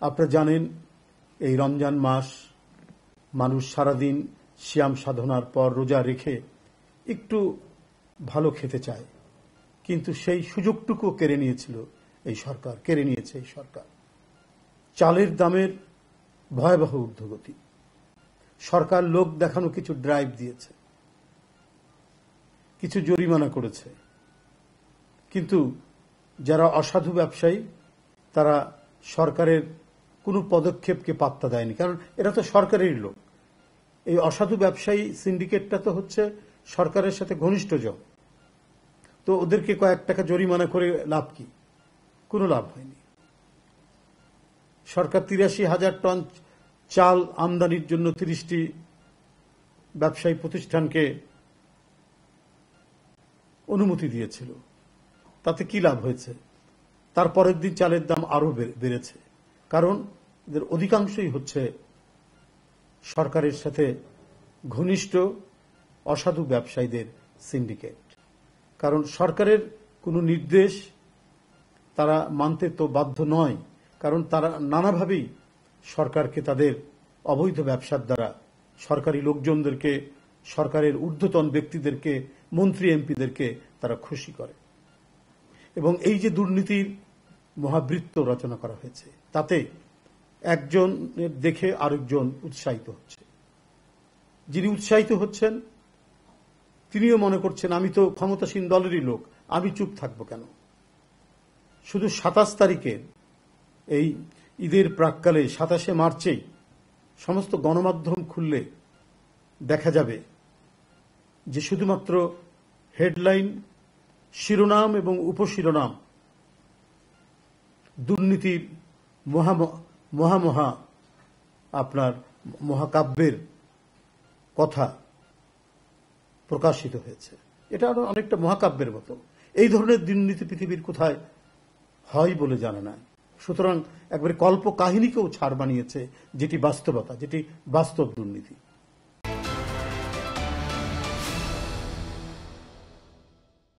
আপনারা জানেন এই রমজান মাস মানুষ সারাদিন সিয়াম সাধনার পর রোজা রেখে একটু ভালো খেতে চায়, কিন্তু সেই সুযোগটুকু কেড়ে নিয়েছে এই সরকার। চালের দামের ভয়াবহ ঊর্ধ্বগতি। সরকার লোক দেখানো কিছু ড্রাইভ দিয়েছে, কিছু জরিমানা করেছে, কিন্তু যারা অসাধু ব্যবসায়ী তারা সরকারের কোনো পদক্ষেপকে পাত্তা দেয়নি, কারণ এরা তো সরকারেরই লোক। এই অসাধু ব্যবসায়ী সিন্ডিকেটটা তো হচ্ছে সরকারের সাথে ঘনিষ্ঠজন, তো ওদেরকে কয়েক টাকা জরিমানা করে লাভ কি? কোনো লাভ হয়নি। সরকার ৮৩,০০০ টন চাল আমদানির জন্য ৩০টি ব্যবসায়ী প্রতিষ্ঠানকে অনুমতি দিয়েছিল, তাতে কি লাভ হয়েছে? তারপরের দিন চালের দাম আরো বেড়েছে, কারণ এদের অধিকাংশই হচ্ছে সরকারের সাথে ঘনিষ্ঠ অসাধু ব্যবসায়ীদের সিন্ডিকেট। কারণ সরকারের কোনো নির্দেশ তারা মানতে তো বাধ্য নয়, কারণ তারা নানাভাবেই সরকারকে তাদের অবৈধ ব্যবসার দ্বারা সরকারি লোকজনদেরকে, সরকারের ঊর্ধ্বতন ব্যক্তিদেরকে, মন্ত্রী এমপিদেরকে তারা খুশি করে। এবং এই যে দুর্নীতির মহাবৃত্ত রচনা করা হয়েছে, তাতে একজনের দেখে আরেকজন উৎসাহিত হচ্ছে। যিনি উৎসাহিত হচ্ছেন তিনিও মনে করছেন আমি তো ক্ষমতাসীন দলেরই লোক, আমি চুপ থাকবো কেন? শুধু ২৭ তারিখে এই ঈদের প্রাক্কালে ২৭শে মার্চেই সমস্ত গণমাধ্যম খুললে দেখা যাবে যে শুধুমাত্র হেডলাইন, শিরোনাম এবং উপশিরোনাম দুর্নীতির আপনার মহাকাব্যের কথা প্রকাশিত হয়েছে। এটা আরো অনেকটা মহাকাব্যের মতো। এই ধরনের দুর্নীতি পৃথিবীর কোথায় হয় বলে জানা নাই। সুতরাং একবারে কল্প কাহিনীকেও ছাড় বানিয়েছে, যেটি বাস্তবতা, যেটি বাস্তব দুর্নীতি।